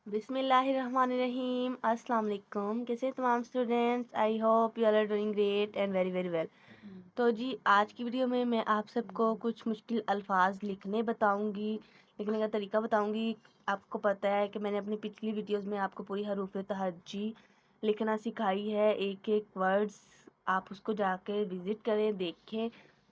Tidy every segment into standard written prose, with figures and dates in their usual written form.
बिस्मिल्लाहिर्रहमानिर्रहीम। अस्सलाम वालेकुम। कैसे तमाम students, I hope you are doing great and very very well. तो जी आज की वीडियो में मैं आप सबको कुछ मुश्किल अल्फाज लिखने का तरीका बताऊंगी। आपको पता है कि मैंने अपनी पिछली वीडियोस में आपको पूरी हरूफ तहज्जी लिखना सिखाई है, एक एक वर्ड्स आप उसको जाके विज़िट करें, देखें।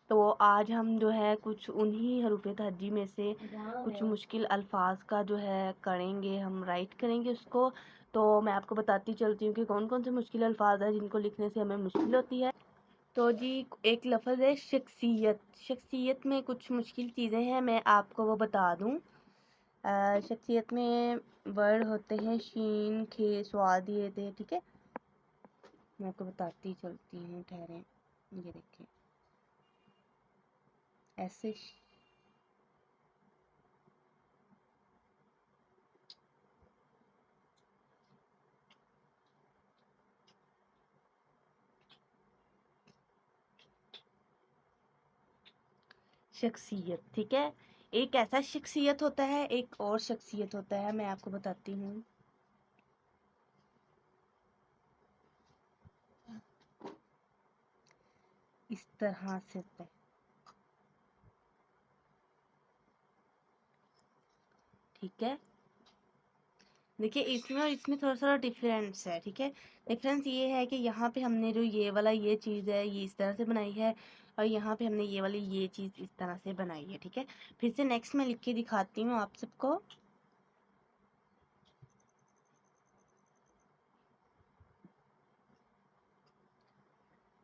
तो आज हम जो है कुछ उन्हीं हरूफ तहज्जी में से कुछ मुश्किल अल्फाज का जो है करेंगे, हम राइट करेंगे उसको। तो मैं आपको बताती चलती हूँ कि कौन कौन से मुश्किल अल्फाज हैं जिनको लिखने से हमें मुश्किल होती है। तो जी एक लफ्ज़ है शख्सियत। शख्सियत में कुछ मुश्किल चीज़ें हैं, मैं आपको वो बता दूँ। शख्सियत में वर्ड होते हैं शीन, खे, स्वाद, ये थे, ठीक है। मैं आपको बताती चलती हूँ, ठहरें। ये देखिए ऐसे शख्सियत, ठीक है। एक ऐसा शख्सियत होता है, एक और शख्सियत होता है, मैं आपको बताती हूँ। इस तरह से होता है, ठीक है। देखिए इसमें और इसमें थोड़ा सा डिफरेंस है, ठीक है। डिफरेंस ये है कि यहाँ पे हमने जो ये वाला ये चीज़ है ये इस तरह से बनाई है, और यहाँ पे हमने ये वाली ये चीज़ इस तरह से बनाई है, ठीक है। फिर से नेक्स्ट मैं लिख के दिखाती हूँ आप सबको।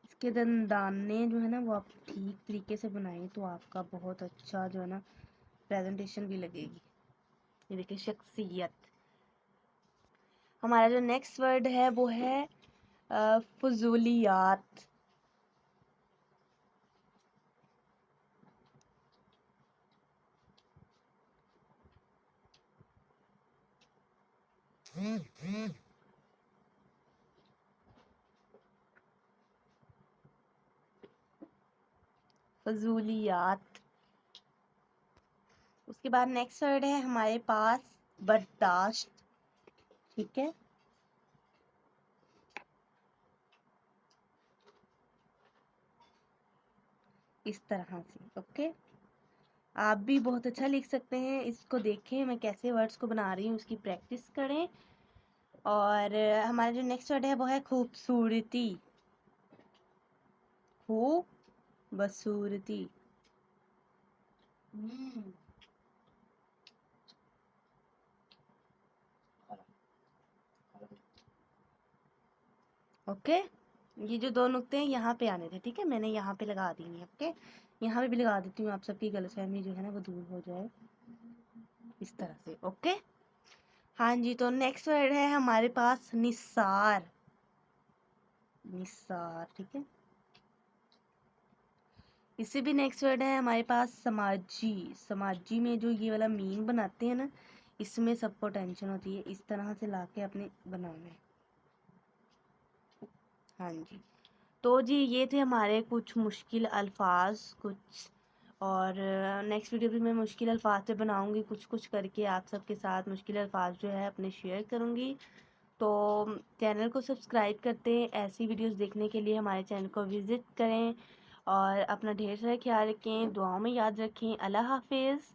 इसके दाने जो है ना वो आप ठीक तरीके से बनाएं तो आपका बहुत अच्छा जो है ना प्रेजेंटेशन भी लगेगी। ये देखिए शख्सियत। हमारा जो नेक्स्ट वर्ड है वो है फजूलियात। फजूलियात। उसके बाद नेक्स्ट वर्ड है हमारे पास बर्दाश्त, ठीक है। इस तरह से, ओके। आप भी बहुत अच्छा लिख सकते हैं, इसको देखें मैं कैसे वर्ड्स को बना रही हूँ, उसकी प्रैक्टिस करें। और हमारा जो नेक्स्ट वर्ड है वो है खूबसूरती। खूबसूरती। ओके। ये जो दो नुक्ते हैं यहाँ पे आने थे, ठीक है, मैंने यहाँ पे लगा दी है, ओके। यहाँ पे भी लगा देती हूँ, आप सबकी गलतफहमी जो है ना वो दूर हो जाए, इस तरह से, ओके। हाँ जी, तो नेक्स्ट वर्ड है हमारे पास निसार। निसार, ठीक है। इससे भी नेक्स्ट वर्ड है हमारे पास समाजी। समाजी में जो ये वाला मीन बनाते हैं ना, इसमें सबको टेंशन होती है, इस तरह से लाके अपने बनाना है। हाँ जी, तो जी ये थे हमारे कुछ मुश्किल अल्फाज कुछ। और नेक्स्ट वीडियो भी मैं मुश्किल अल्फाज से बनाऊंगी, कुछ कुछ करके आप सबके साथ मुश्किल अल्फाज जो है अपने शेयर करूंगी। तो चैनल को सब्सक्राइब करते हैं, ऐसी वीडियोस देखने के लिए हमारे चैनल को विज़िट करें, और अपना ढेर सारा ख्याल रखें, दुआओं में याद रखें। अल्लाह हाफिज़।